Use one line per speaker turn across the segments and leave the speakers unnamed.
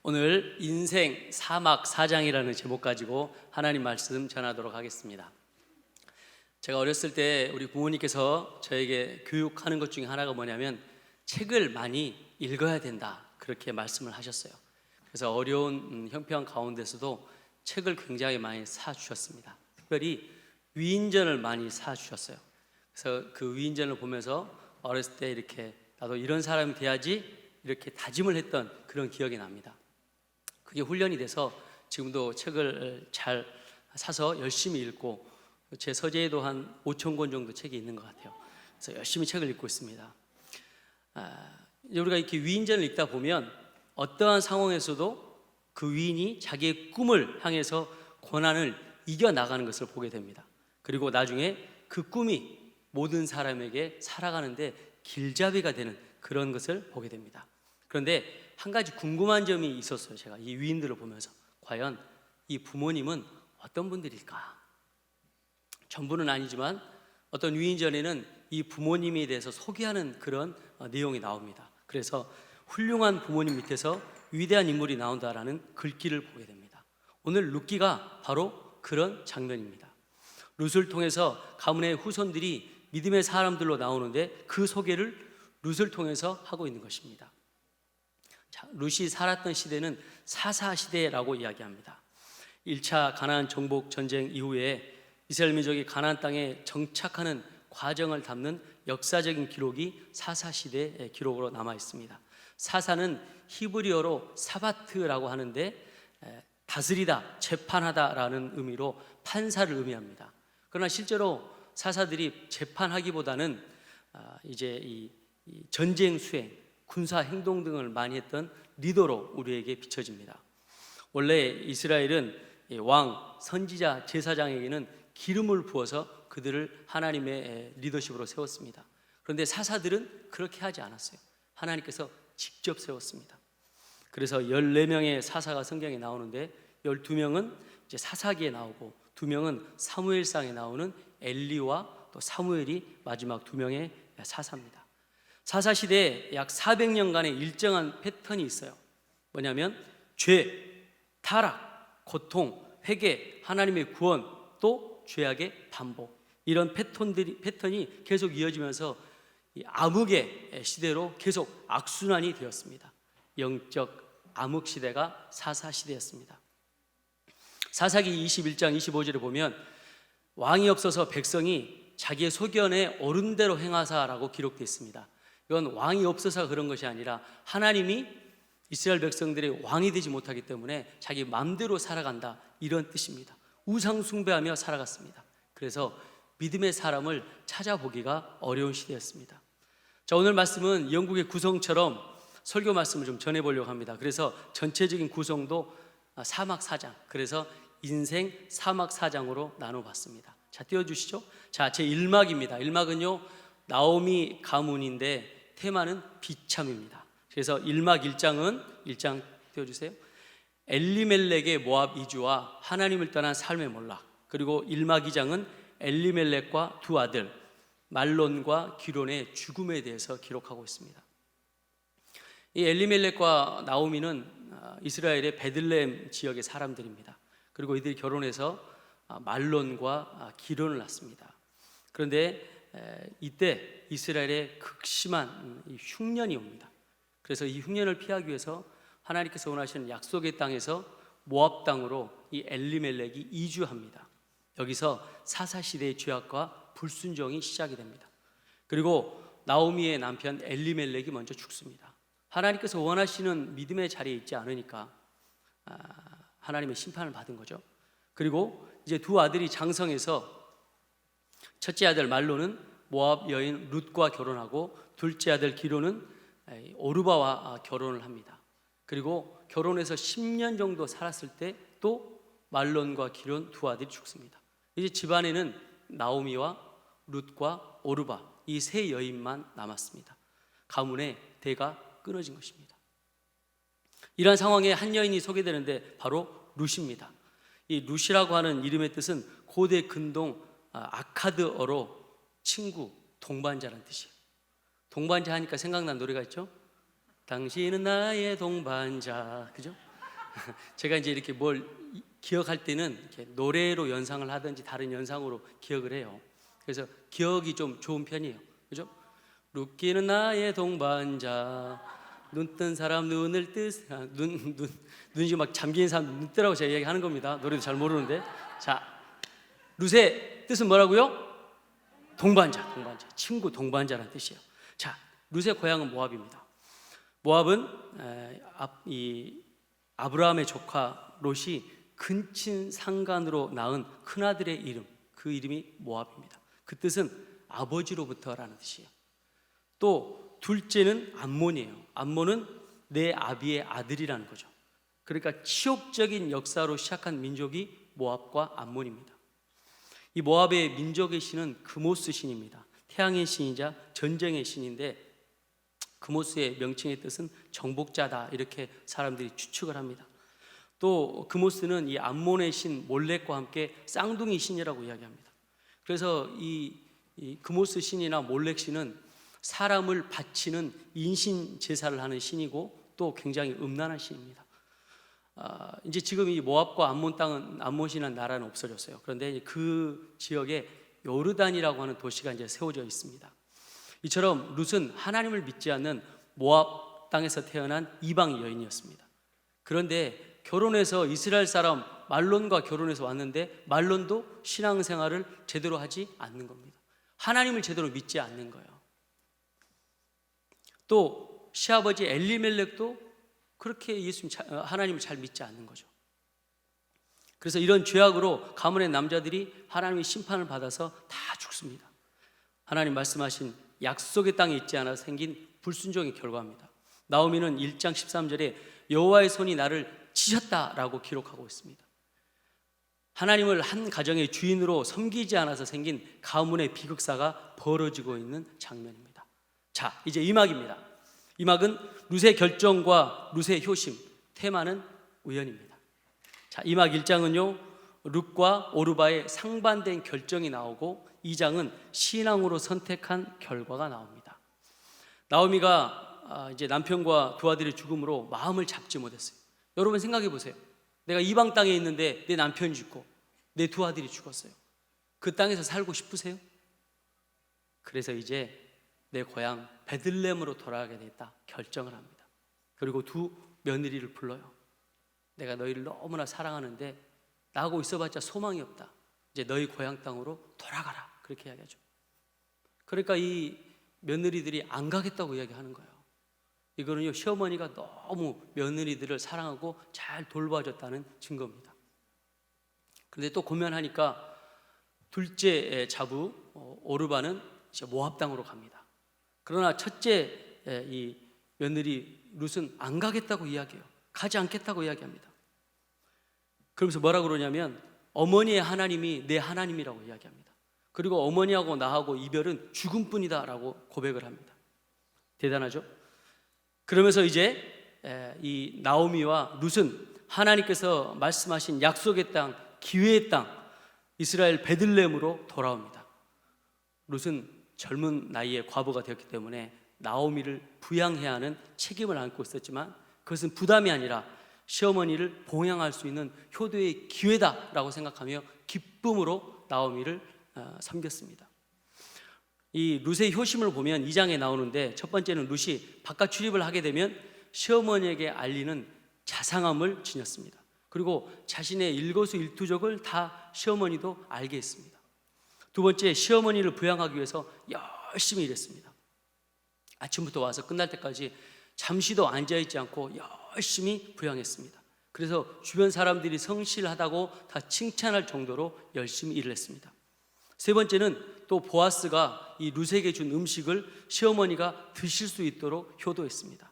오늘 인생 사막 사장이라는 제목 가지고 하나님 말씀 전하도록 하겠습니다. 제가 어렸을 때 우리 부모님께서 저에게 교육하는 것 중에 하나가 뭐냐면 책을 많이 읽어야 된다, 그렇게 말씀을 하셨어요. 그래서 어려운 형편 가운데서도 책을 굉장히 많이 사주셨습니다. 특별히 위인전을 많이 사주셨어요. 그래서 그 위인전을 보면서 어렸을 때 이렇게 나도 이런 사람이 돼야지 이렇게 다짐을 했던 그런 기억이 납니다. 그게 훈련이 돼서 지금도 책을 잘 사서 열심히 읽고, 제 서재에도 한 5천 권 정도 책이 있는 것 같아요. 그래서 열심히 책을 읽고 있습니다. 우리가 이렇게 위인전을 읽다 보면 어떠한 상황에서도 그 위인이 자기의 꿈을 향해서 고난을 이겨나가는 것을 보게 됩니다. 그리고 나중에 그 꿈이 모든 사람에게 살아가는데 길잡이가 되는 그런 것을 보게 됩니다. 그런데 한 가지 궁금한 점이 있었어요. 제가 이 위인들을 보면서 과연 이 부모님은 어떤 분들일까? 전부는 아니지만 어떤 위인전에는 이 부모님에 대해서 소개하는 그런 내용이 나옵니다. 그래서 훌륭한 부모님 밑에서 위대한 인물이 나온다라는 글귀를 보게 됩니다. 오늘 룻기가 바로 그런 장면입니다. 룻을 통해서 가문의 후손들이 믿음의 사람들로 나오는데 그 소개를 룻을 통해서 하고 있는 것입니다. 룻이 살았던 시대는 사사시대라고 이야기합니다. 1차 가나안 정복 전쟁 이후에 이스라엘 민족이 가나안 땅에 정착하는 과정을 담는 역사적인 기록이 사사시대의 기록으로 남아 있습니다. 사사는 히브리어로 사바트라고 하는데 다스리다, 재판하다라는 의미로 판사를 의미합니다. 그러나 실제로 사사들이 재판하기보다는 이제 이 전쟁 수행, 군사 행동 등을 많이 했던 리더로 우리에게 비춰집니다. 원래 이스라엘은 왕, 선지자, 제사장에게는 기름을 부어서 그들을 하나님의 리더십으로 세웠습니다. 그런데 사사들은 그렇게 하지 않았어요. 하나님께서 직접 세웠습니다. 그래서 14명의 사사가 성경에 나오는데 12명은 이제 사사기에 나오고 2명은 사무엘상에 나오는 엘리와 또 사무엘이 마지막 2명의 사사입니다. 사사시대에 약 400년간의 일정한 패턴이 있어요. 뭐냐면 죄, 타락, 고통, 회개, 하나님의 구원, 또 죄악의 반복, 이런 패턴이 계속 이어지면서 이 암흑의 시대로 계속 악순환이 되었습니다. 영적 암흑 시대가 사사시대였습니다. 사사기 21장 25절에 보면 왕이 없어서 백성이 자기의 소견에 옳은 대로 행하사라고 기록되어 있습니다. 이건 왕이 없어서 그런 것이 아니라 하나님이 이스라엘 백성들이 왕이 되지 못하기 때문에 자기 마음대로 살아간다, 이런 뜻입니다. 우상 숭배하며 살아갔습니다. 그래서 믿음의 사람을 찾아보기가 어려운 시대였습니다. 자, 오늘 말씀은 영국의 구성처럼 설교 말씀을 좀 전해보려고 합니다. 그래서 전체적인 구성도 사막 사장, 그래서 인생 사막 사장으로 나눠봤습니다. 자, 띄워주시죠. 자, 제 1막입니다. 1막은요 나오미 가문인데 테마는 비참입니다. 그래서 1막 1장은 1장 띄워주세요. 엘리멜렉의 모압 이주와 하나님을 떠난 삶의 몰락, 그리고 1막 2장은 엘리멜렉과 두 아들 말론과 기론의 죽음에 대해서 기록하고 있습니다. 이 엘리멜렉과 나오미는 이스라엘의 베들레헴 지역의 사람들입니다. 그리고 이들이 결혼해서 말론과 기론을 낳습니다. 그런데 이때 이스라엘에 극심한 흉년이 옵니다. 그래서 이 흉년을 피하기 위해서 하나님께서 원하시는 약속의 땅에서 모압 땅으로 이 엘리멜렉이 이주합니다. 여기서 사사시대의 죄악과 불순종이 시작이 됩니다. 그리고 나오미의 남편 엘리멜렉이 먼저 죽습니다. 하나님께서 원하시는 믿음의 자리에 있지 않으니까 하나님의 심판을 받은 거죠. 그리고 이제 두 아들이 장성해서 첫째 아들 말로는 모압 여인 룻과 결혼하고 둘째 아들 기론은 오르바와 결혼을 합니다. 그리고 결혼해서 10년 정도 살았을 때 또 말론과 기론 두 아들이 죽습니다. 이제 집안에는 나오미와 룻과 오르바, 이 세 여인만 남았습니다. 가문의 대가 끊어진 것입니다. 이러한 상황에 한 여인이 소개되는데 바로 룻입니다. 이 룻이라고 하는 이름의 뜻은 고대 근동 아카드어로 친구, 동반자라는 뜻이에요. 동반자 하니까 생각난 노래가 있죠? 당신은 나의 동반자, 그죠? 제가 이제 이렇게 뭘 기억할 때는 이렇게 노래로 연상을 하든지 다른 연상으로 기억을 해요. 그래서 기억이 좀 좋은 편이에요. 그죠? 룻기는 나의 동반자, 눈 뜬 사람 눈을 눈이 막 잠긴 사람 눈 뜨라고 제가 이야기하는 겁니다. 노래도 잘 모르는데. 자, 룻의 뜻은 뭐라고요? 동반자, 친구, 동반자라는 뜻이에요. 자, 룻의 고향은 모압입니다. 모압은 아브라함의 조카 롯이 근친 상간으로 낳은 큰아들의 이름, 그 이름이 모압입니다. 그 뜻은 아버지로부터라는 뜻이에요. 또 둘째는 암몬이에요. 암몬은 내 아비의 아들이라는 거죠. 그러니까 치욕적인 역사로 시작한 민족이 모압과 암몬입니다. 이 모압의 민족의 신은 그모스 신입니다. 태양의 신이자 전쟁의 신인데, 그모스의 명칭의 뜻은 정복자다, 이렇게 사람들이 추측을 합니다. 또 그모스는 이 암몬의 신 몰렉과 함께 쌍둥이 신이라고 이야기합니다. 그래서 이 그모스 신이나 몰렉 신은 사람을 바치는 인신 제사를 하는 신이고 또 굉장히 음란한 신입니다. 이제 지금 이 모압과 암몬 땅은, 암몬이라는 나라는 없어졌어요. 그런데 그 지역에 요르단이라고 하는 도시가 이제 세워져 있습니다. 이처럼 룻은 하나님을 믿지 않는 모압 땅에서 태어난 이방 여인이었습니다. 그런데 결혼해서 이스라엘 사람 말론과 결혼해서 왔는데 말론도 신앙생활을 제대로 하지 않는 겁니다. 하나님을 제대로 믿지 않는 거예요. 또 시아버지 엘리멜렉도 그렇게 하나님을 잘 믿지 않는 거죠. 그래서 이런 죄악으로 가문의 남자들이 하나님의 심판을 받아서 다 죽습니다. 하나님 말씀하신 약속의 땅에 있지 않아 생긴 불순종의 결과입니다. 나오미는 1장 13절에 여호와의 손이 나를 치셨다라고 기록하고 있습니다. 하나님을 한 가정의 주인으로 섬기지 않아서 생긴 가문의 비극사가 벌어지고 있는 장면입니다. 자, 이제 이 막입니다. 이 막은 룻의 결정과 룻의 효심, 테마는 우연입니다. 자, 이 막 1장은요 룻과 오르바의 상반된 결정이 나오고 2장은 신앙으로 선택한 결과가 나옵니다. 나오미가 이제 남편과 두 아들의 죽음으로 마음을 잡지 못했어요. 여러분 생각해 보세요. 내가 이방 땅에 있는데 내 남편이 죽고 내 두 아들이 죽었어요. 그 땅에서 살고 싶으세요? 그래서 이제 내 고향 베들레헴으로 돌아가게 됐다 결정을 합니다. 그리고 두 며느리를 불러요. 내가 너희를 너무나 사랑하는데 나하고 있어봤자 소망이 없다. 이제 너희 고향 땅으로 돌아가라, 그렇게 이야기하죠. 그러니까 이 며느리들이 안 가겠다고 이야기하는 거예요. 이거는요 시어머니가 너무 며느리들을 사랑하고 잘 돌봐줬다는 증거입니다. 그런데 또 고면하니까 둘째 자부 오르바는 이제 모압 땅으로 갑니다. 그러나 첫째 이 며느리 룻은 안 가겠다고 이야기해요. 가지 않겠다고 이야기합니다. 그러면서 뭐라 그러냐면 어머니의 하나님이 내 하나님이라고 이야기합니다. 그리고 어머니하고 나하고 이별은 죽음뿐이다 라고 고백을 합니다. 대단하죠? 그러면서 이제 이 나오미와 룻은 하나님께서 말씀하신 약속의 땅, 기회의 땅 이스라엘 베들레헴으로 돌아옵니다. 룻은 젊은 나이에 과부가 되었기 때문에 나오미를 부양해야 하는 책임을 안고 있었지만 그것은 부담이 아니라 시어머니를 봉양할 수 있는 효도의 기회다라고 생각하며 기쁨으로 나오미를 섬겼습니다. 이 룻의 효심을 보면 2장에 나오는데 첫 번째는 룻이 바깥 출입을 하게 되면 시어머니에게 알리는 자상함을 지녔습니다. 그리고 자신의 일거수일투족을 다 시어머니도 알게 했습니다. 두 번째, 시어머니를 부양하기 위해서 열심히 일했습니다. 아침부터 와서 끝날 때까지 잠시도 앉아있지 않고 열심히 부양했습니다. 그래서 주변 사람들이 성실하다고 다 칭찬할 정도로 열심히 일을 했습니다. 세 번째는 또 보아스가 이 룻에게 준 음식을 시어머니가 드실 수 있도록 효도했습니다.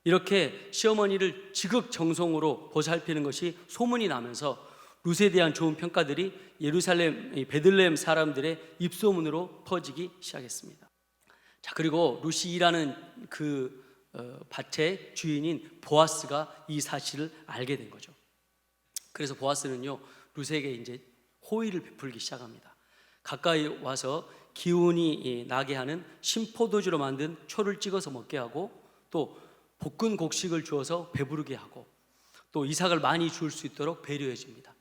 이렇게 시어머니를 지극정성으로 보살피는 것이 소문이 나면서 룻에 대한 좋은 평가들이 예루살렘 베들레헴 사람들의 입소문으로 퍼지기 시작했습니다. 자, 그리고 룻이 일하는 그 밭의 주인인 보아스가 이 사실을 알게 된 거죠. 그래서 보아스는요 룻에게 이제 호의를 베풀기 시작합니다. 가까이 와서 기운이 나게 하는 신포도주로 만든 초를 찍어서 먹게 하고 또 볶은 곡식을 주어서 배부르게 하고 또 이삭을 많이 줄 수 있도록 배려해 줍니다.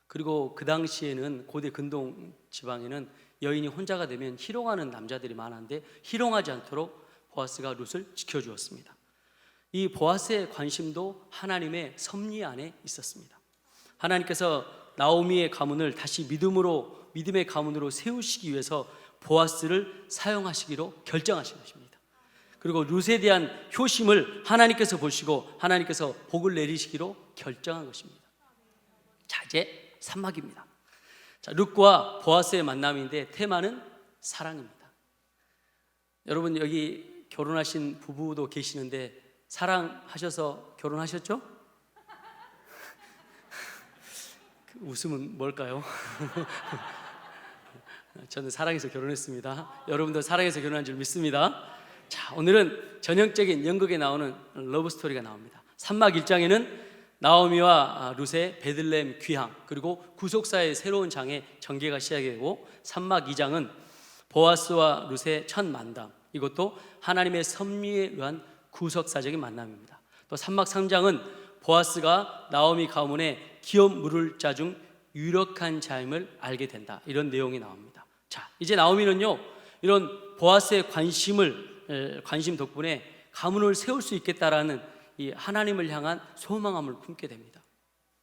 그리고 그 당시에는 고대 근동 지방에는 여인이 혼자가 되면 희롱하는 남자들이 많았는데 희롱하지 않도록 보아스가 룻을 지켜주었습니다. 이 보아스의 관심도 하나님의 섭리 안에 있었습니다. 하나님께서 나오미의 가문을 다시 믿음의 가문으로 세우시기 위해서 보아스를 사용하시기로 결정하신 것입니다. 그리고 룻에 대한 효심을 하나님께서 보시고 하나님께서 복을 내리시기로 결정한 것입니다. 자, 이제 3막입니다. 자, 룻과 보아스의 만남인데 테마는 사랑입니다. 여러분, 여기 결혼하신 부부도 계시는데 사랑하셔서 결혼하셨죠? 그 웃음은 뭘까요? 저는 사랑해서 결혼했습니다. 여러분도 사랑해서 결혼한 줄 믿습니다. 자, 오늘은 전형적인 연극에 나오는 러브 스토리가 나옵니다. 3막 1장에는 나오미와 룻의 베들레헴 귀향, 그리고 구속사의 새로운 장의 전개가 시작이 되고, 3막 2장은 보아스와 룻의 첫 만남, 이것도 하나님의 섭리에 의한 구속사적인 만남입니다. 또 3막 3장은 보아스가 나오미 가문의 기업 물을 자 중 유력한 자임을 알게 된다, 이런 내용이 나옵니다. 자, 이제 나오미는요, 이런 보아스의 관심 덕분에 가문을 세울 수 있겠다라는 이 하나님을 향한 소망함을 품게 됩니다.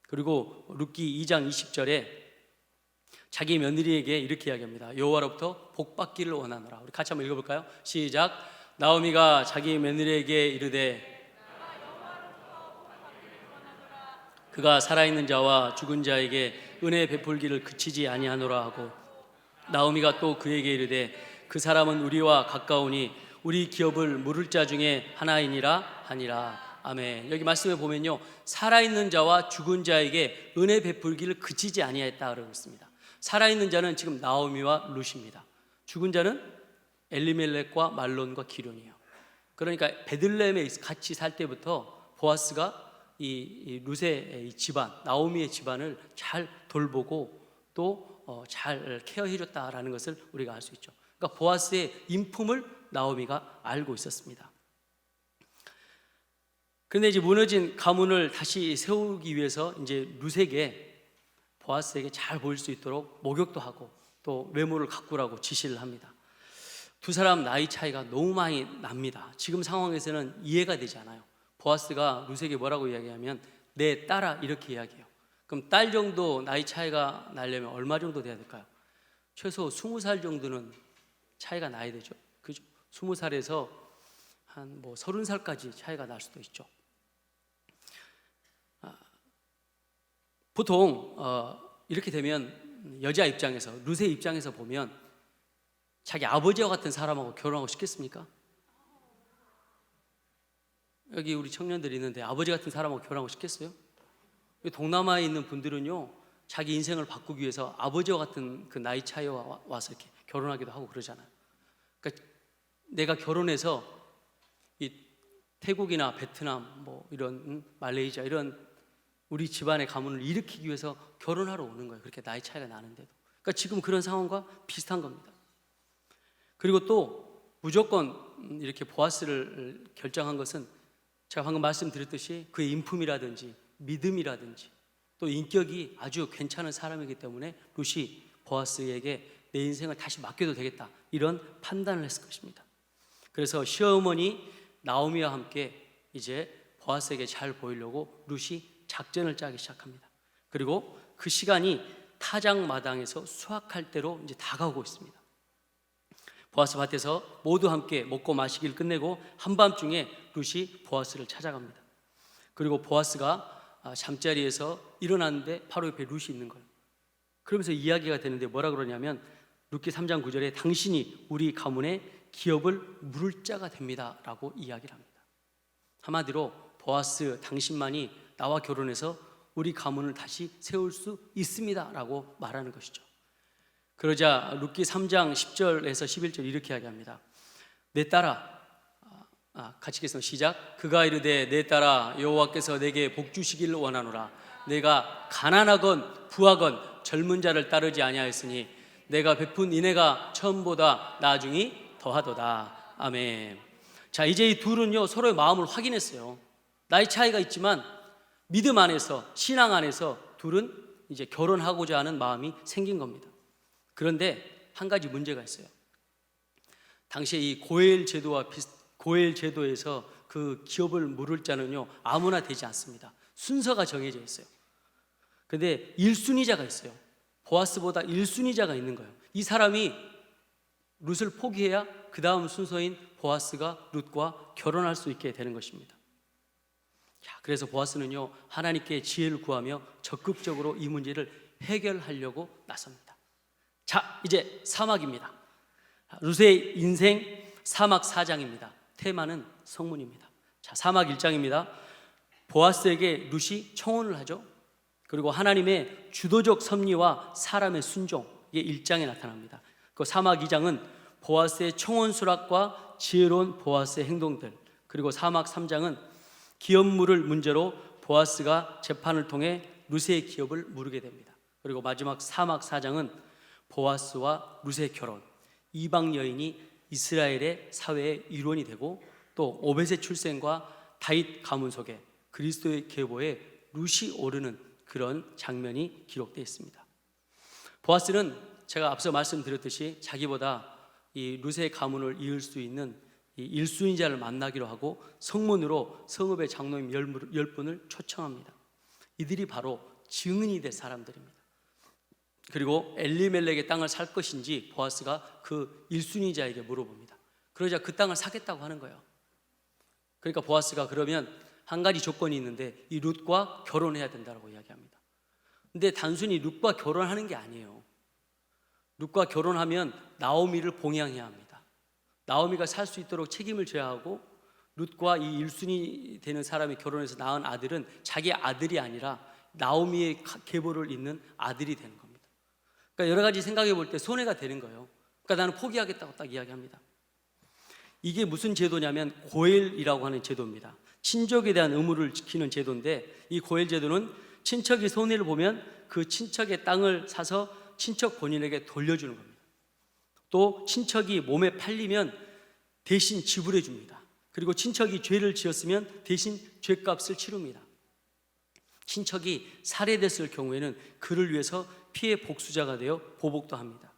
그리고 룻기 2장 20절에 자기 며느리에게 이렇게 이야기합니다. 여호와로부터 복 받기를 원하노라. 우리 같이 한번 읽어볼까요? 시작. 나오미가 자기 며느리에게 이르되 그가 살아있는 자와 죽은 자에게 은혜 베풀기를 그치지 아니하노라 하고, 나오미가 또 그에게 이르되 그 사람은 우리와 가까우니 우리 기업을 물을 자 중에 하나이니라 하니라. 아멘. 여기 말씀에 보면요, 살아있는 자와 죽은 자에게 은혜 베풀기를 그치지 아니하였다 그러고 있습니다. 살아있는 자는 지금 나오미와 룻입니다. 죽은 자는 엘리멜렉과 말론과 기련이에요. 그러니까 베들레헴에 같이 살 때부터 보아스가 이 룻의 집안, 나오미의 집안을 잘 돌보고 또 잘 케어해 줬다라는 것을 우리가 알 수 있죠. 그러니까 보아스의 인품을 나오미가 알고 있었습니다. 그런데 이제 무너진 가문을 다시 세우기 위해서 이제 룻에게, 보아스에게 잘 보일 수 있도록 목욕도 하고 또 외모를 가꾸라고 지시를 합니다. 두 사람 나이 차이가 너무 많이 납니다. 지금 상황에서는 이해가 되지 않아요. 보아스가 룻에게 뭐라고 이야기하면 내 딸아, 이렇게 이야기해요. 그럼 딸 정도 나이 차이가 나려면 얼마 정도 돼야 될까요? 최소 20살 정도는 차이가 나야 되죠. 그죠? 20살에서 한 30살까지 차이가 날 수도 있죠. 보통 이렇게 되면 여자 입장에서, 룻의 입장에서 보면 자기 아버지와 같은 사람하고 결혼하고 싶겠습니까? 여기 우리 청년들이 있는데 아버지 같은 사람하고 결혼하고 싶겠어요? 동남아에 있는 분들은요, 자기 인생을 바꾸기 위해서 아버지와 같은 그 나이 차이에 와서 이렇게 결혼하기도 하고 그러잖아요. 그러니까 내가 결혼해서 이 태국이나 베트남, 이런 말레이시아, 이런 우리 집안의 가문을 일으키기 위해서 결혼하러 오는 거예요. 그렇게 나이 차이가 나는데도. 그러니까 지금 그런 상황과 비슷한 겁니다. 그리고 또 무조건 이렇게 보아스를 결정한 것은 제가 방금 말씀드렸듯이 그의 인품이라든지 믿음이라든지 또 인격이 아주 괜찮은 사람이기 때문에 룻이 보아스에게 내 인생을 다시 맡겨도 되겠다, 이런 판단을 했을 것입니다. 그래서 시어머니 나오미와 함께 이제 보아스에게 잘 보이려고 룻이 작전을 짜기 시작합니다. 그리고 그 시간이 타작마당에서 수확할 때로 이제 다가오고 있습니다. 보아스 밭에서 모두 함께 먹고 마시기를 끝내고 한밤중에 룻이 보아스를 찾아갑니다. 그리고 보아스가 잠자리에서 일어났는데 바로 옆에 룻이 있는 거예요. 그러면서 이야기가 되는데 뭐라 그러냐면 룻기 3장 9절에 당신이 우리 가문의 기업을 물을 자가 됩니다 라고 이야기를 합니다. 한마디로 보아스, 당신만이 나와 결혼해서 우리 가문을 다시 세울 수 있습니다 라고 말하는 것이죠. 그러자 룻기 3장 10절에서 11절 이렇게 이야기합니다. 내 딸아, 같이 읽겠습니다. 시작. 그가 이르되 내 딸아, 여호와께서 내게 복 주시기를 원하노라. 내가 가난하건 부하건 젊은 자를 따르지 아니하였으니 내가 베푼 인애가 처음보다 나중이 더하도다. 아멘. 자, 이제 이 둘은요 서로의 마음을 확인했어요. 나이 차이가 있지만 믿음 안에서, 신앙 안에서 둘은 이제 결혼하고자 하는 마음이 생긴 겁니다. 그런데 한 가지 문제가 있어요. 당시에 이 고엘 제도에서 그 기업을 물을 자는요 아무나 되지 않습니다. 순서가 정해져 있어요. 근데 1순위자가 있어요. 보아스보다 1순위자가 있는 거예요. 이 사람이 룻을 포기해야 그 다음 순서인 보아스가 룻과 결혼할 수 있게 되는 것입니다. 그래서 보아스는요 하나님께 지혜를 구하며 적극적으로 이 문제를 해결하려고 나섭니다. 자, 이제 사막입니다. 룻의 인생 사막 4장입니다. 테마는 성문입니다. 자, 사막 1장입니다. 보아스에게 룻이 청혼을 하죠. 그리고 하나님의 주도적 섭리와 사람의 순종, 이게 1장에 나타납니다. 그 사막 2장은 보아스의 청혼 수락과 지혜로운 보아스의 행동들, 그리고 사막 3장은 기업 물을 문제로 보아스가 재판을 통해 룻의 기업을 물게 됩니다. 그리고 마지막 사막 4장은 보아스와 룻의 결혼, 이방 여인이 이스라엘의 사회의 일원이 되고 또 오벳의 출생과 다윗 가문 속에 그리스도의 계보에 룻이 오르는 그런 장면이 기록되어 있습니다. 보아스는 제가 앞서 말씀드렸듯이 자기보다 이 룻의 가문을 이을 수 있는 이 1순위자를 만나기로 하고 성문으로 성읍의 장로님 10분을 초청합니다. 이들이 바로 증인이 될 사람들입니다. 그리고 엘리멜렉의 땅을 살 것인지 보아스가 그 1순위자에게 물어봅니다. 그러자 그 땅을 사겠다고 하는 거예요. 그러니까 보아스가 그러면 한 가지 조건이 있는데 이 룻과 결혼해야 된다고 이야기합니다. 근데 단순히 룻과 결혼하는 게 아니에요. 룻과 결혼하면 나오미를 봉양해야 합니다. 나오미가 살 수 있도록 책임을 져야 하고 룻과 이 1순위 되는 사람이 결혼해서 낳은 아들은 자기 아들이 아니라 나오미의 계보를 잇는 아들이 되는 겁니다. 그러니까 여러 가지 생각해 볼 때 손해가 되는 거예요. 그러니까 나는 포기하겠다고 딱 이야기합니다. 이게 무슨 제도냐면 고엘이라고 하는 제도입니다. 친족에 대한 의무를 지키는 제도인데 이 고엘 제도는 친척이 손해를 보면 그 친척의 땅을 사서 친척 본인에게 돌려주는 겁니다. 또 친척이 몸에 팔리면 대신 지불해 줍니다. 그리고 친척이 죄를 지었으면 대신 죄값을 치릅니다. 친척이 살해됐을 경우에는 그를 위해서 피해 복수자가 되어 보복도 합니다.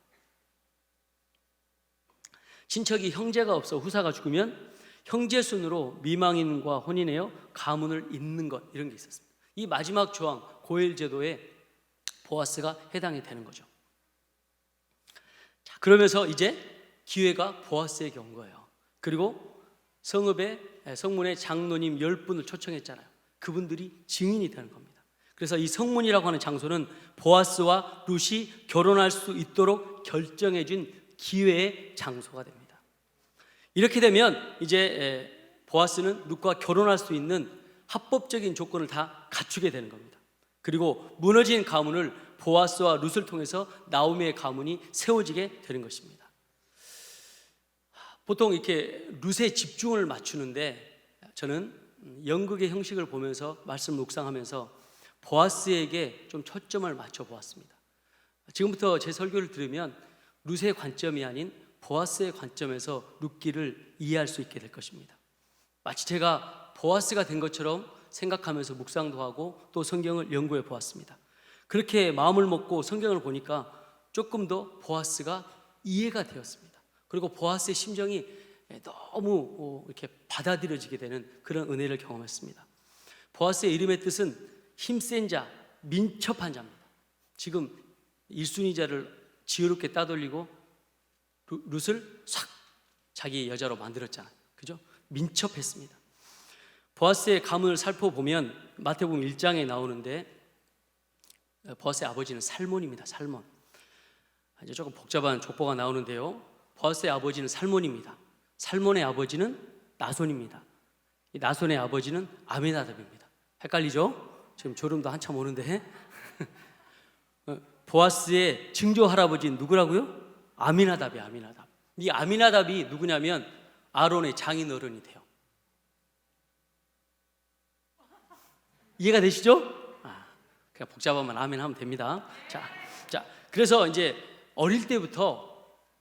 친척이 형제가 없어 후사가 죽으면 형제 순으로 미망인과 혼인하여 가문을 잇는 것, 이런 게 있었습니다. 이 마지막 조항 고엘 제도에 보아스가 해당이 되는 거죠. 자, 그러면서 이제 기회가 보아스에게 온 거예요. 그리고 성문에 장로님 10분을 초청했잖아요. 그분들이 증인이 되는 겁니다. 그래서 이 성문이라고 하는 장소는 보아스와 룻이 결혼할 수 있도록 결정해 준 기회의 장소가 됩니다. 이렇게 되면 이제 보아스는 룻과 결혼할 수 있는 합법적인 조건을 다 갖추게 되는 겁니다. 그리고 무너진 가문을 보아스와 룻을 통해서 나오미의 가문이 세워지게 되는 것입니다. 보통 이렇게 룻의 집중을 맞추는데 저는 연극의 형식을 보면서 말씀 묵상하면서 보아스에게 좀 초점을 맞춰 보았습니다. 지금부터 제 설교를 들으면 룻의 관점이 아닌 보아스의 관점에서 룻기를 이해할 수 있게 될 것입니다. 마치 제가 보아스가 된 것처럼 생각하면서 묵상도 하고 또 성경을 연구해 보았습니다. 그렇게 마음을 먹고 성경을 보니까 조금 더 보아스가 이해가 되었습니다. 그리고 보아스의 심정이 너무 이렇게 받아들여지게 되는 그런 은혜를 경험했습니다. 보아스의 이름의 뜻은 힘센 자, 민첩한 자입니다. 지금 1순위자를 지혜롭게 따돌리고 룻을 싹 자기 여자로 만들었잖아요. 그죠? 민첩했습니다. 보아스의 가문을 살펴보면 마태복음 1장에 나오는데 보아스의 아버지는 살몬입니다. 살몬. 이제 조금 복잡한 족보가 나오는데요. 보아스의 아버지는 살몬입니다. 살몬의 아버지는 나손입니다. 이 나손의 아버지는 아미나답입니다. 헷갈리죠? 지금 졸음도 한참 오는데 보아스의 증조 할아버지는 누구라고요? 아미나답이에요. 아미나답. 이 아미나답이 누구냐면 아론의 장인 어른이 돼요. 이해가 되시죠? 그냥 복잡하면 아멘 하면 됩니다. 자, 그래서 이제 어릴 때부터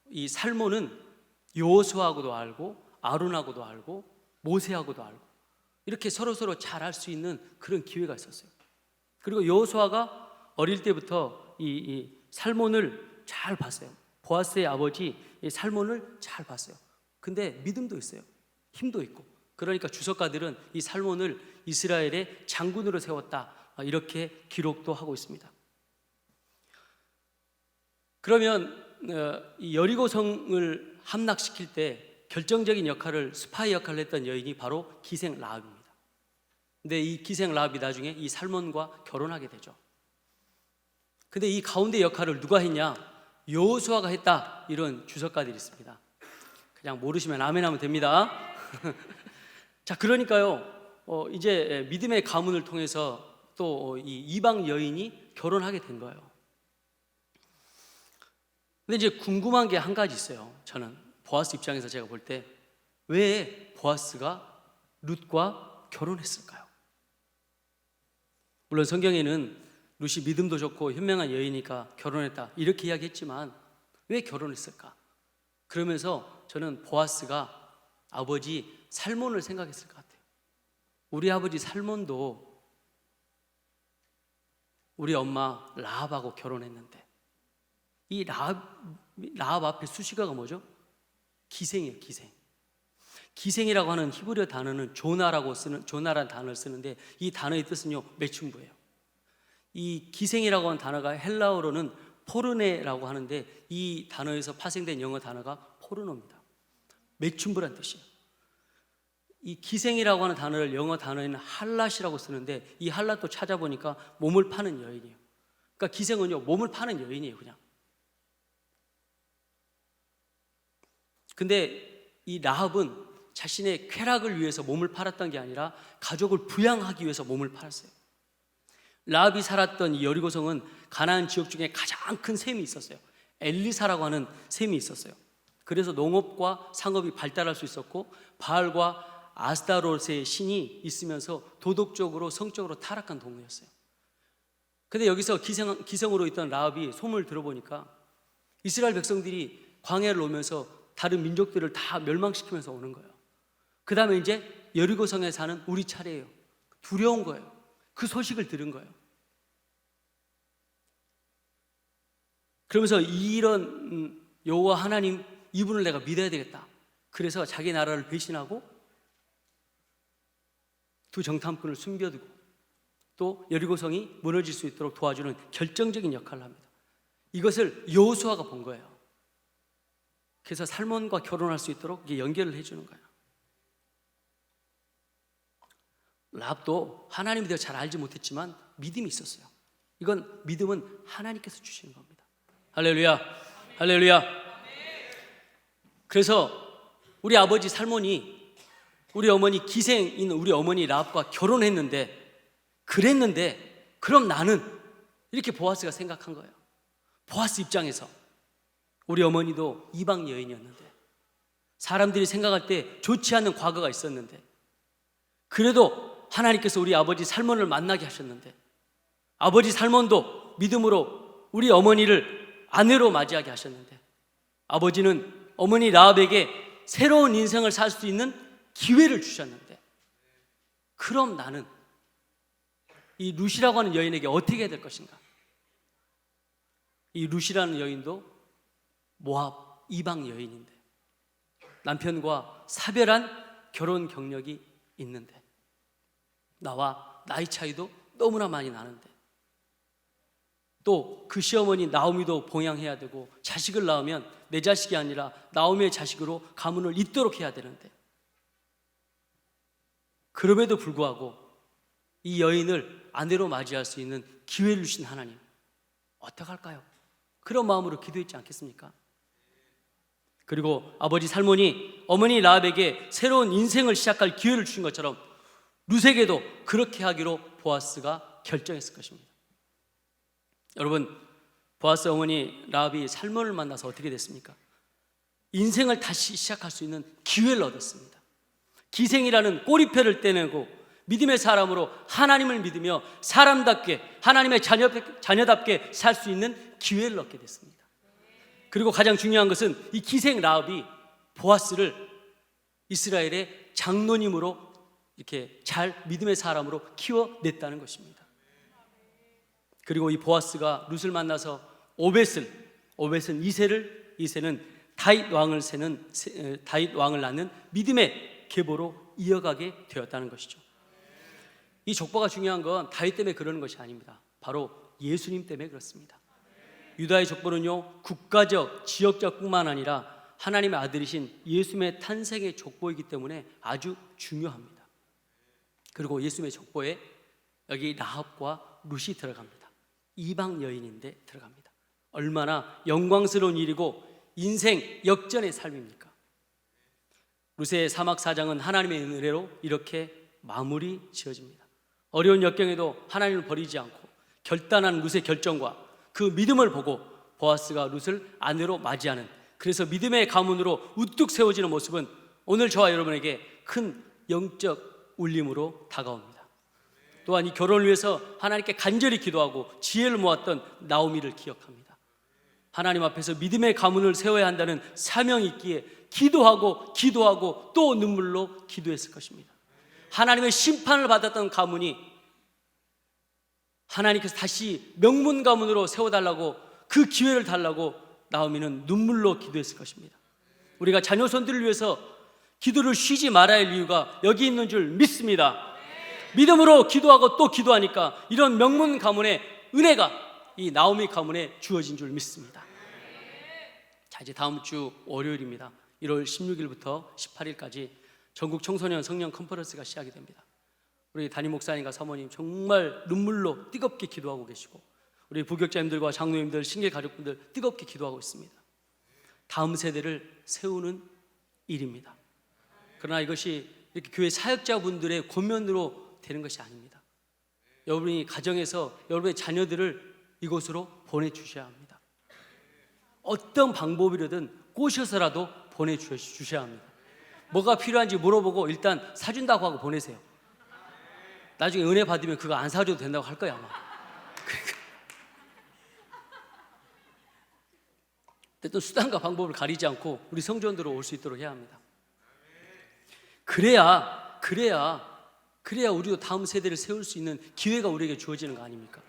이 살몬은 여호수아하고도 알고 아론하고도 알고 모세하고도 알고 이렇게 서로서로 잘할 수 있는 그런 기회가 있었어요. 그리고 여호수아가 어릴 때부터 이 살몬을 잘 봤어요. 보아스의 아버지 이 살몬을 잘 봤어요. 근데 믿음도 있어요. 힘도 있고. 그러니까 주석가들은 이 살몬을 이스라엘의 장군으로 세웠다, 이렇게 기록도 하고 있습니다. 그러면 이 여리고성을 함락시킬 때 결정적인 역할을, 스파이 역할을 했던 여인이 바로 기생 라합입니다. 근데 이 기생 라합이 나중에 이 살몬과 결혼하게 되죠. 근데 이 가운데 역할을 누가 했냐? 여호수아가 했다, 이런 주석가들이 있습니다. 그냥 모르시면 아멘하면 됩니다. 자, 그러니까요, 이제 믿음의 가문을 통해서 또 이 이방 여인이 결혼하게 된 거예요. 근데 이제 궁금한 게 한 가지 있어요. 저는 보아스 입장에서 제가 볼 때 왜 보아스가 룻과 결혼했을까요? 물론 성경에는 룻이 믿음도 좋고 현명한 여인이니까 결혼했다, 이렇게 이야기했지만 왜 결혼했을까? 그러면서 저는 보아스가 아버지 살몬을 생각했을 것 같아요. 우리 아버지 살몬도 우리 엄마 라합하고 결혼했는데, 이 라합 앞에 수식어가 뭐죠? 기생이에요. 기생이라고 하는 히브리어 단어는 조나라는 단어를 쓰는데, 이 단어의 뜻은요, 매춘부예요. 이 기생이라고 하는 단어가 헬라어로는 포르네라고 하는데, 이 단어에서 파생된 영어 단어가 포르노입니다. 매춘부란 뜻이에요. 이 기생이라고 하는 단어를 영어 단어에는 할랏이라고 쓰는데, 이 할랏도 찾아보니까 몸을 파는 여인이에요. 그러니까 기생은요, 몸을 파는 여인이에요, 그냥. 근데 이 라합은 자신의 쾌락을 위해서 몸을 팔았던 게 아니라 가족을 부양하기 위해서 몸을 팔았어요. 라합이 살았던 이 여리고성은 가나안 지역 중에 가장 큰 샘이 있었어요. 엘리사라고 하는 샘이 있었어요. 그래서 농업과 상업이 발달할 수 있었고, 바알과 아스타롯의 신이 있으면서 도덕적으로 성적으로 타락한 동네였어요. 근데 여기서 기생으로 있던 라합이 소문을 들어보니까 이스라엘 백성들이 광야를 오면서 다른 민족들을 다 멸망시키면서 오는 거예요. 그 다음에 이제 여리고성에 사는 우리 차례예요. 두려운 거예요. 그 소식을 들은 거예요. 그러면서 이런 여호와 하나님, 이분을 내가 믿어야 되겠다. 그래서 자기 나라를 배신하고 두 정탐꾼을 숨겨두고 또 여리고성이 무너질 수 있도록 도와주는 결정적인 역할을 합니다. 이것을 여호수아가 본 거예요. 그래서 살몬과 결혼할 수 있도록 이게 연결을 해주는 거예요. 라합도 하나님에 대해 잘 알지 못했지만 믿음이 있었어요. 이건 믿음은 하나님께서 주시는 겁니다. 할렐루야, 할렐루야. 그래서 우리 아버지 살몬이 우리 어머니 기생인 우리 어머니 라합과 그랬는데 그럼 나는, 이렇게 보아스가 생각한 거예요. 보아스 입장에서 우리 어머니도 이방 여인이었는데, 사람들이 생각할 때 좋지 않은 과거가 있었는데, 그래도 하나님께서 우리 아버지 살몬을 만나게 하셨는데, 아버지 살몬도 믿음으로 우리 어머니를 아내로 맞이하게 하셨는데, 아버지는 어머니 라합에게 새로운 인생을 살 수 있는 기회를 주셨는데, 그럼 나는 이 룻이라고 하는 여인에게 어떻게 해야 될 것인가? 이 룻이라는 여인도 모압 이방 여인인데, 남편과 사별한 결혼 경력이 있는데, 나와 나이 차이도 너무나 많이 나는데, 또 그 시어머니 나오미도 봉양해야 되고, 자식을 낳으면 내 자식이 아니라 나오미의 자식으로 가문을 잇도록 해야 되는데, 그럼에도 불구하고 이 여인을 아내로 맞이할 수 있는 기회를 주신 하나님, 어떡할까요? 그런 마음으로 기도했지 않겠습니까? 그리고 아버지 살몬이 어머니 라합에게 새로운 인생을 시작할 기회를 주신 것처럼 룻에게도 그렇게 하기로 보아스가 결정했을 것입니다. 여러분, 보아스 어머니 라합이 살몬을 만나서 어떻게 됐습니까? 인생을 다시 시작할 수 있는 기회를 얻었습니다. 기생이라는 꼬리표를 떼내고 믿음의 사람으로 하나님을 믿으며 사람답게, 하나님의 자녀답게 살 수 있는 기회를 얻게 됐습니다. 그리고 가장 중요한 것은 이 기생 라합이 보아스를 이스라엘의 장로님으로 이렇게 잘 믿음의 사람으로 키워냈다는 것입니다. 그리고 이 보아스가 룻을 만나서 오벳은 2세는 다윗 왕을 낳는 믿음의 계보로 이어가게 되었다는 것이죠. 이 족보가 중요한 건 다윗 때문에 그러는 것이 아닙니다. 바로 예수님 때문에 그렇습니다. 유다의 족보는요, 국가적, 지역적뿐만 아니라 하나님의 아들이신 예수님의 탄생의 족보이기 때문에 아주 중요합니다. 그리고 예수님의 족보에 여기 라합과 룻이 들어갑니다. 이방 여인인데 들어갑니다. 얼마나 영광스러운 일이고 인생 역전의 삶입니까? 룻의 사막 사장은 하나님의 은혜로 이렇게 마무리 지어집니다. 어려운 역경에도 하나님을 버리지 않고 결단한 룻의 결정과 그 믿음을 보고 보아스가 룻을 아내로 맞이하는, 그래서 믿음의 가문으로 우뚝 세워지는 모습은 오늘 저와 여러분에게 큰 영적 울림으로 다가옵니다. 또한 이 결혼을 위해서 하나님께 간절히 기도하고 지혜를 모았던 나오미를 기억합니다. 하나님 앞에서 믿음의 가문을 세워야 한다는 사명이 있기에 기도하고 또 눈물로 기도했을 것입니다. 하나님의 심판을 받았던 가문이 하나님께서 다시 명문 가문으로 세워달라고, 그 기회를 달라고 나오미는 눈물로 기도했을 것입니다. 우리가 자녀 손들을 위해서 기도를 쉬지 말아야 할 이유가 여기 있는 줄 믿습니다. 믿음으로 기도하고 또 기도하니까 이런 명문 가문의 은혜가 이 나오미 가문에 주어진 줄 믿습니다. 자, 이제 다음 주 월요일입니다. 1월 16일부터 18일까지 전국 청소년 성령 컨퍼런스가 시작이 됩니다. 우리 담임 목사님과 사모님 정말 눈물로 뜨겁게 기도하고 계시고, 우리 부교육자님들과 장로님들, 신길 가족분들 뜨겁게 기도하고 있습니다. 다음 세대를 세우는 일입니다. 그러나 이것이 이렇게 교회 사역자분들의 권면으로 되는 것이 아닙니다. 여러분이 가정에서 여러분의 자녀들을 이곳으로 보내주셔야 합니다. 어떤 방법이라든 꼬셔서라도 보내주셔야 합니다. 뭐가 필요한지 물어보고 일단 사준다고 하고 보내세요. 나중에 은혜 받으면 그거 안 사줘도 된다고 할 거야 아마. 어떤 수단과 방법을 가리지 않고 우리 성전으로 올 수 있도록 해야 합니다. 그래야 우리도 다음 세대를 세울 수 있는 기회가 우리에게 주어지는 거 아닙니까?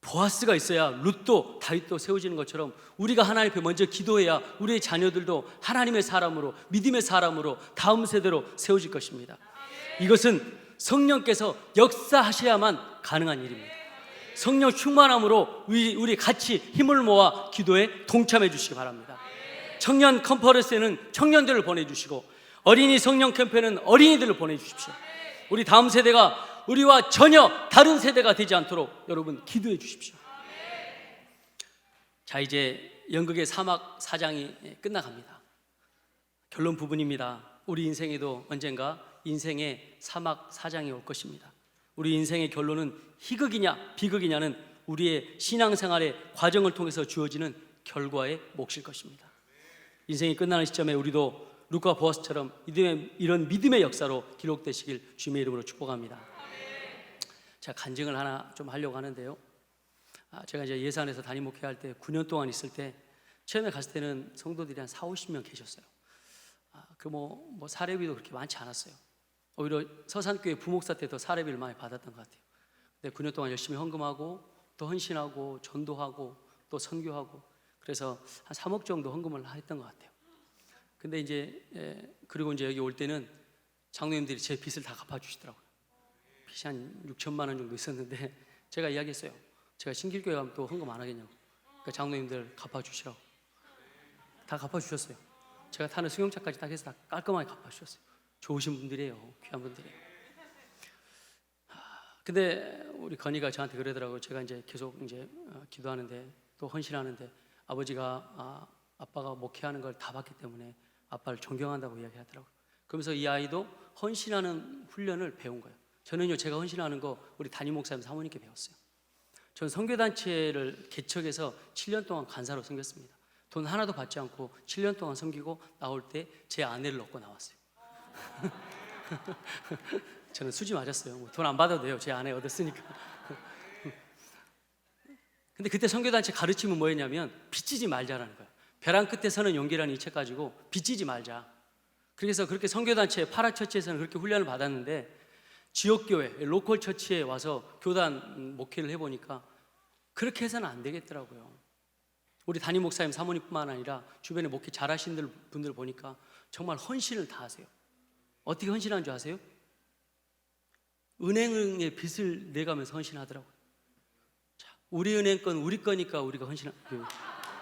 보아스가 있어야 룻도 다윗도 세워지는 것처럼 우리가 하나님 앞에 먼저 기도해야 우리의 자녀들도 하나님의 사람으로, 믿음의 사람으로 다음 세대로 세워질 것입니다. 이것은 성령께서 역사하셔야만 가능한 일입니다. 성령 충만함으로 우리 같이 힘을 모아 기도에 동참해 주시기 바랍니다. 청년 컨퍼런스에는 청년들을 보내주시고, 어린이 성령 캠프에는 어린이들을 보내주십시오. 우리 다음 세대가 우리와 전혀 다른 세대가 되지 않도록 여러분 기도해 주십시오. 자, 이제 연극의 사막 사장이 끝나갑니다. 결론 부분입니다. 우리 인생에도 언젠가 인생의 사막 사장이 올 것입니다. 우리 인생의 결론은 희극이냐 비극이냐는 우리의 신앙생활의 과정을 통해서 주어지는 결과의 몫일 것입니다. 인생이 끝나는 시점에 우리도 룻과 보아스처럼 이런 믿음의 역사로 기록되시길 주님의 이름으로 축복합니다. 제가 간증을 하나 좀 하려고 하는데요. 제가 이제 예산에서 담임 목회할 때 9년 동안 있을 때 처음에 갔을 때는 성도들이 한 40-50명 계셨어요. 뭐 사례비도 그렇게 많지 않았어요. 오히려 서산교회 부목사 때 더 사례비를 많이 받았던 것 같아요. 근데 9년 동안 열심히 헌금하고 또 헌신하고 전도하고 또 선교하고, 그래서 한 3억 정도 헌금을 했던 것 같아요. 근데 이제 그리고 이제 여기 올 때는 장로님들이 제 빚을 다 갚아주시더라고요. 빚이 한 6천만 원 정도 있었는데 제가 이야기했어요. 제가 신길교회 가면 또 헌금 안 하겠냐고. 그러니까 장로님들 갚아주시라고. 다 갚아주셨어요. 제가 타는 승용차까지 딱 해서 다 깔끔하게 갚아주셨어요. 좋으신 분들이에요. 귀한 분들이에요. 근데 우리 건이가 저한테 그러더라고요. 제가 이제 계속 이제 기도하는데 또 헌신하는데 아버지가 아빠가 목회하는 걸 다 봤기 때문에 아빠를 존경한다고 이야기하더라고요. 그러면서 이 아이도 헌신하는 훈련을 배운 거예요. 저는요, 제가 헌신하는 거 우리 담임 목사님 사모님께 배웠어요. 저는 선교단체를 개척해서 7년 동안 간사로 섬겼습니다. 돈 하나도 받지 않고 7년 동안 섬기고 나올 때 제 아내를 얻고 나왔어요. 저는 수지 맞았어요. 돈 안 받아도 돼요. 제 아내 얻었으니까. 근데 그때 선교단체 가르침은 뭐였냐면 빚지지 말자라는 거예요. 벼랑 끝에 서는 용기라는 이 책 가지고 빚지지 말자. 그래서 그렇게 선교단체 파라처치에서는 그렇게 훈련을 받았는데 지역교회, 로컬 처치에 와서 교단 목회를 해보니까 그렇게 해서는 안 되겠더라고요. 우리 담임 목사님, 사모님뿐만 아니라 주변에 목회 잘하시는 분들 보니까 정말 헌신을 다 하세요. 어떻게 헌신하는 줄 아세요? 은행의 빚을 내가면서 헌신하더라고요. 자, 우리 은행 건 우리 거니까 우리가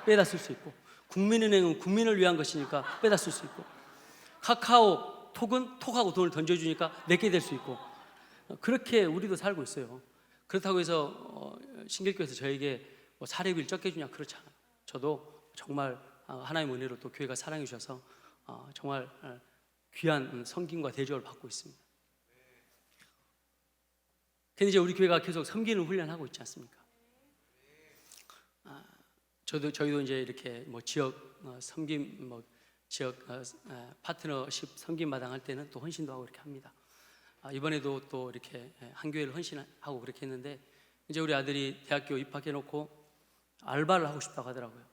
빼다 쓸 수 있고, 국민은행은 국민을 위한 것이니까 빼다 쓸 수 있고, 카카오톡은 톡하고 돈을 던져주니까 내게 될 수 있고, 그렇게 우리도 살고 있어요. 그렇다고 해서 신길교에서 저에게 뭐 사례비를 적게 주냐, 그렇지 않아요. 저도 정말 하나님의 은혜로 또 교회가 사랑해 주셔서 정말 귀한 섬김과 대접을 받고 있습니다. 근데 이제 우리 교회가 계속 섬기는 훈련하고 있지 않습니까? 저희도 이제 이렇게 뭐 지역 섬김, 뭐 지역 파트너십 섬김 마당 할 때는 또 헌신도 하고 이렇게 합니다. 이번에도 또 이렇게 한 교회를 헌신하고 그렇게 했는데, 이제 우리 아들이 대학교 입학해 놓고 알바를 하고 싶다고 하더라고요.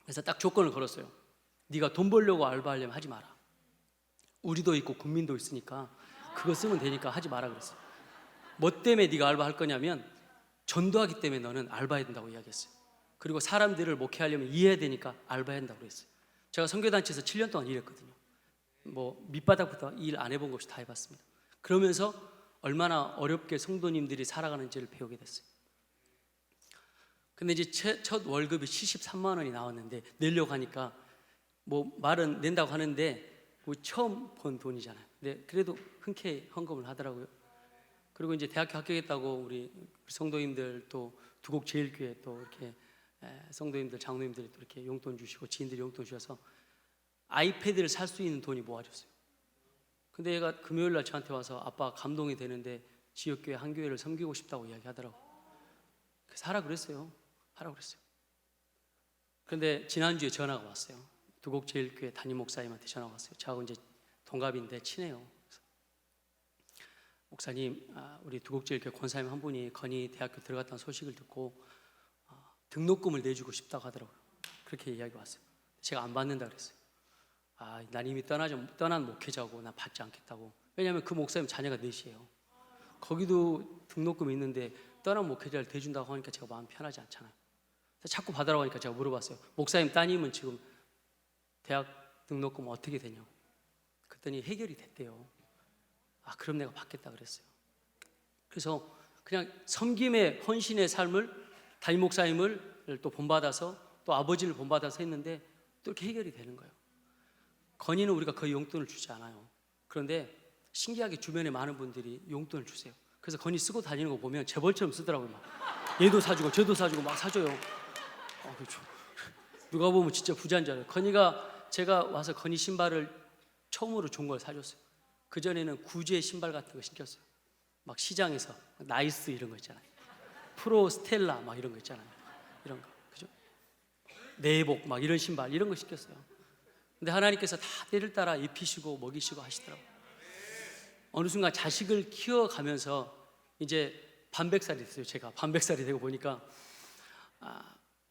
그래서 딱 조건을 걸었어요. 네가 돈 벌려고 알바하려면 하지 마라. 우리도 있고 국민도 있으니까 그거 쓰면 되니까 하지 마라 그랬어요. 뭐 때문에 네가 알바할 거냐면 전도하기 때문에 너는 알바해야 된다고 이야기했어요. 그리고 사람들을 목회하려면 이해해야 되니까 알바해야 된다고 그랬어요. 제가 선교단체에서 7년 동안 일했거든요. 뭐 밑바닥부터 일 안 해본 것 없이 다 해봤습니다. 그러면서 얼마나 어렵게 성도님들이 살아가는지를 배우게 됐어요. 근데 이제 첫 월급이 73만 원이 나왔는데 내려고 하니까 뭐 말은 낸다고 하는데 뭐 처음 번 돈이잖아요. 근데 그래도 흔쾌히 헌금을 하더라고요. 그리고 이제 대학교 합격했다고 우리 성도님들 또 두곡제일교회 또 이렇게 성도님들, 장로님들이 또 이렇게 용돈 주시고 지인들이 용돈 주셔서 아이패드를 살 수 있는 돈이 모아졌어요. 근데 얘가 금요일 날 저한테 와서 아빠 감동이 되는데 지역교회 한 교회를 섬기고 싶다고 이야기하더라고. 그래서 하라 그랬어요. 하라고 그랬어요. 그런데 지난주에 전화가 왔어요. 두곡제일교회 담임 목사님한테 전화가 왔어요. 저하고 이제 동갑인데 친해요. 목사님, 우리 두곡제일교회 권사님 한 분이 건희 대학교 들어갔다는 소식을 듣고 등록금을 내주고 싶다고 하더라고요. 그렇게 이야기가 왔어요. 제가 안 받는다 그랬어요. 난 이미 떠난 목회자고 난 받지 않겠다고. 왜냐하면 그 목사님 자녀가 넷이에요. 거기도 등록금이 있는데 떠난 목회자를 대준다고 하니까 제가 마음 편하지 않잖아요. 그래서 자꾸 받으라고 하니까 제가 물어봤어요. 목사님 따님은 지금 대학 등록금 어떻게 되냐고. 그랬더니 해결이 됐대요. 그럼 내가 받겠다 그랬어요. 그래서 그냥 섬김의 헌신의 삶을 담임 목사님을 또 본받아서 또 아버지를 본받아서 했는데 또 이렇게 해결이 되는 거예요. 건의는 우리가 거의 용돈을 주지 않아요. 그런데 신기하게 주변에 많은 분들이 용돈을 주세요. 그래서 건의 쓰고 다니는 거 보면 재벌처럼 쓰더라고요. 막 얘도 사주고 저도 사주고 막 사줘요. 그렇죠. 누가 보면 진짜 부자인 줄 알아요. 건의가 제가 와서 건의 신발을 처음으로 좋은 걸 사줬어요. 그전에는 구제 신발 같은 거 신겼어요. 막 시장에서 나이스 이런 거 있잖아요. 프로 스텔라 막 이런 거 있잖아요. 이런 거, 그죠? 내복 막 이런 신발 이런 거 신겼어요. 근데 하나님께서 다 때를 따라 입히시고 먹이시고 하시더라고요. 어느 순간 자식을 키워가면서 이제 반백살이 됐어요. 제가 반백살이 되고 보니까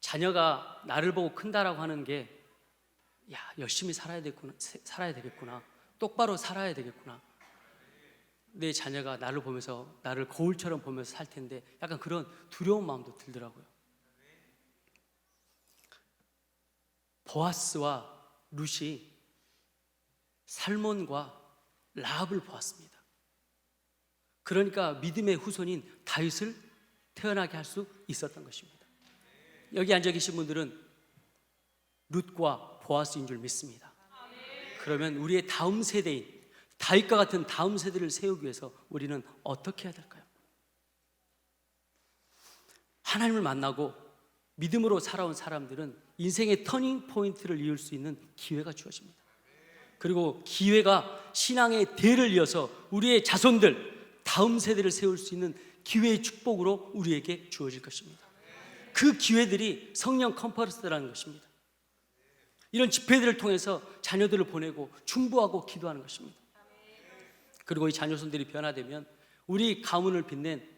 자녀가 나를 보고 큰다라고 하는 게 열심히 살아야 되겠구나. 똑바로 살아야 되겠구나. 내 자녀가 나를 보면서 나를 거울처럼 보면서 살 텐데 약간 그런 두려운 마음도 들더라고요. 보아스와 룻이 살몬과 라합을 보았습니다. 그러니까 믿음의 후손인 다윗을 태어나게 할 수 있었던 것입니다. 여기 앉아 계신 분들은 룻과 보아스인 줄 믿습니다. 그러면 우리의 다음 세대인 다윗과 같은 다음 세대를 세우기 위해서 우리는 어떻게 해야 될까요? 하나님을 만나고 믿음으로 살아온 사람들은 인생의 터닝 포인트를 이을 수 있는 기회가 주어집니다. 그리고 기회가 신앙의 대를 이어서 우리의 자손들, 다음 세대를 세울 수 있는 기회의 축복으로 우리에게 주어질 것입니다. 그 기회들이 성령 컨퍼런스라는 것입니다. 이런 집회들을 통해서 자녀들을 보내고 중보하고 기도하는 것입니다. 그리고 이 자녀손들이 변화되면 우리 가문을 빛낸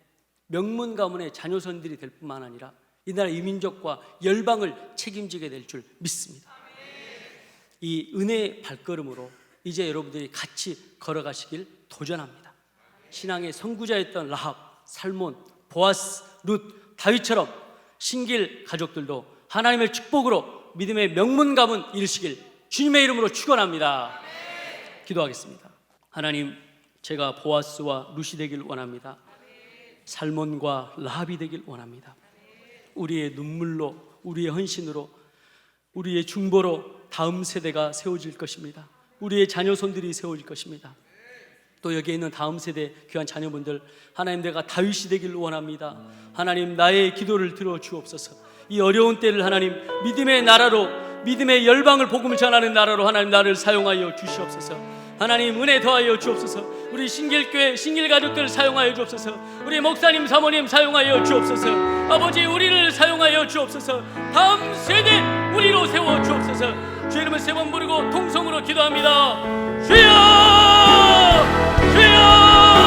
명문 가문의 자녀손들이 될 뿐만 아니라 이 나라 이민족과 열방을 책임지게 될 줄 믿습니다. 이 은혜의 발걸음으로 이제 여러분들이 같이 걸어가시길 도전합니다. 신앙의 선구자였던 라합, 살몬, 보아스, 룻, 다윗처럼 신길 가족들도 하나님의 축복으로 믿음의 명문 가문 이루시길 주님의 이름으로 축원합니다. 기도하겠습니다. 하나님, 제가 보아스와 룻이 되길 원합니다. 살몬과 라합이 되길 원합니다. 우리의 눈물로, 우리의 헌신으로, 우리의 중보로 다음 세대가 세워질 것입니다. 우리의 자녀손들이 세워질 것입니다. 또 여기에 있는 다음 세대 귀한 자녀분들, 하나님, 내가 다윗이 되길 원합니다. 하나님, 나의 기도를 들어 주옵소서. 이 어려운 때를 하나님, 믿음의 나라로, 믿음의 열방을 복음을 전하는 나라로 하나님 나를 사용하여 주시옵소서. 하나님, 은혜 더하여 주옵소서. 우리 신길교회 신길가족들 사용하여 주옵소서. 우리 목사님 사모님 사용하여 주옵소서. 아버지, 우리를 사용하여 주옵소서. 다음 세대 우리로 세워 주옵소서. 주의 이름을 세 번 부르고 통성으로 기도합니다. 주여, 주여.